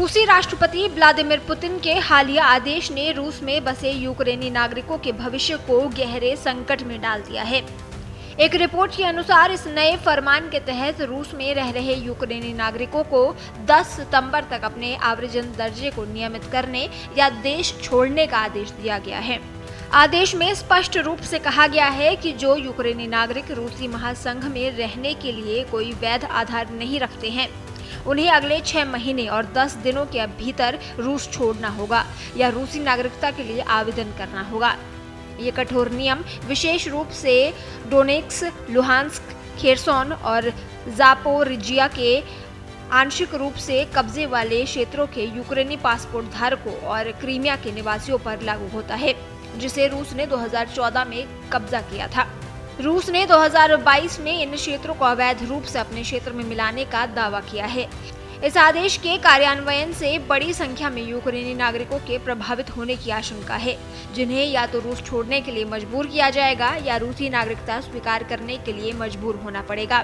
रूसी राष्ट्रपति Vladimir Putin के हालिया आदेश ने रूस में बसे यूक्रेनी नागरिकों के भविष्य को गहरे संकट में डाल दिया है। एक रिपोर्ट के अनुसार इस नए फरमान के तहत रूस में रह रहे यूक्रेनी नागरिकों को 10 सितंबर तक अपने आव्रजन दर्जे को नियमित करने या देश छोड़ने का आदेश दिया गया है। आदेश में स्पष्ट रूप से कहा गया है कि जो यूक्रेनी नागरिक रूसी महासंघ में रहने के लिए कोई वैध आधार नहीं रखते हैं, उन्हें अगले 6 महीने और 10 दिनों के भीतर रूस छोड़ना होगा या रूसी नागरिकता के लिए आवेदन करना होगा। ये कठोर नियम विशेष रूप से डोनेट्स्क, लुहांस्क, खेरसोन और जापोरिजिया के आंशिक रूप से कब्जे वाले क्षेत्रों के यूक्रेनी पासपोर्ट धारकों और क्रीमिया के निवासियों पर लागू होता है, जिसे रूस ने 2014 में कब्जा किया था। रूस ने 2022 में इन क्षेत्रों को अवैध रूप से अपने क्षेत्र में मिलाने का दावा किया है। इस आदेश के कार्यान्वयन से बड़ी संख्या में यूक्रेनी नागरिकों के प्रभावित होने की आशंका है, जिन्हें या तो रूस छोड़ने के लिए मजबूर किया जाएगा या रूसी नागरिकता स्वीकार करने के लिए मजबूर होना पड़ेगा।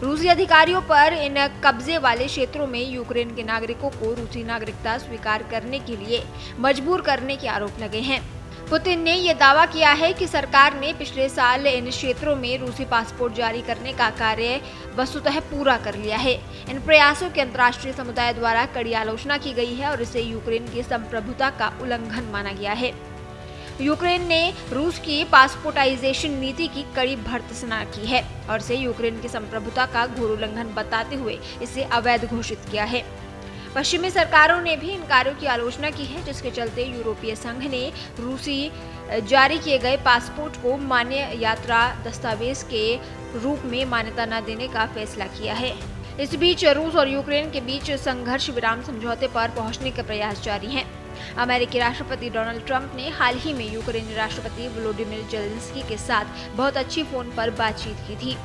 रूसी अधिकारियों पर इन कब्जे वाले क्षेत्रों में यूक्रेन के नागरिकों को रूसी नागरिकता स्वीकार करने के लिए मजबूर करने के आरोप लगे हैं। पुतिन ने यह दावा किया है कि सरकार ने पिछले साल इन क्षेत्रों में रूसी पासपोर्ट जारी करने का कार्य वस्तुतः पूरा कर लिया है। इन प्रयासों की अंतर्राष्ट्रीय समुदाय द्वारा कड़ी आलोचना की गई है और इसे यूक्रेन की संप्रभुता का उल्लंघन माना गया है। यूक्रेन ने रूस की पासपोर्टाइजेशन नीति की कड़ी भर्त्सना की है और इसे यूक्रेन की संप्रभुता का घोर उल्लंघन बताते हुए इसे अवैध घोषित किया है। पश्चिमी सरकारों ने भी इन कार्यों की आलोचना की है, जिसके चलते यूरोपीय संघ ने रूसी जारी किए गए पासपोर्ट को मान्य यात्रा दस्तावेज के रूप में मान्यता न देने का फैसला किया है। इस बीच रूस और यूक्रेन के बीच संघर्ष विराम समझौते पर पहुंचने के प्रयास जारी हैं। अमेरिकी राष्ट्रपति डोनाल्ड ट्रंप ने हाल ही में यूक्रेनी राष्ट्रपति वोलोदिमीर जेलेंस्की के साथ बहुत अच्छी फोन पर बातचीत की थी।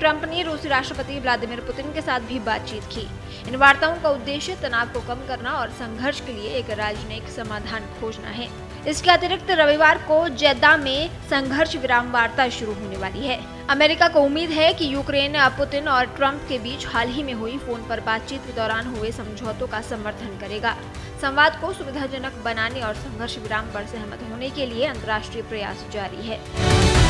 ट्रंप ने रूसी राष्ट्रपति व्लादिमीर पुतिन के साथ भी बातचीत की। इन वार्ताओं का उद्देश्य तनाव को कम करना और संघर्ष के लिए एक राजनयिक समाधान खोजना है। इसके अतिरिक्त रविवार को जेद्दा में संघर्ष विराम वार्ता शुरू होने वाली है। अमेरिका को उम्मीद है कि यूक्रेन पुतिन और ट्रंप के बीच हाल ही में हुई फोन पर बातचीत के दौरान हुए समझौतों का समर्थन करेगा। संवाद को सुविधाजनक बनाने और संघर्ष विराम पर सहमत होने के लिए अंतर्राष्ट्रीय प्रयास जारी है।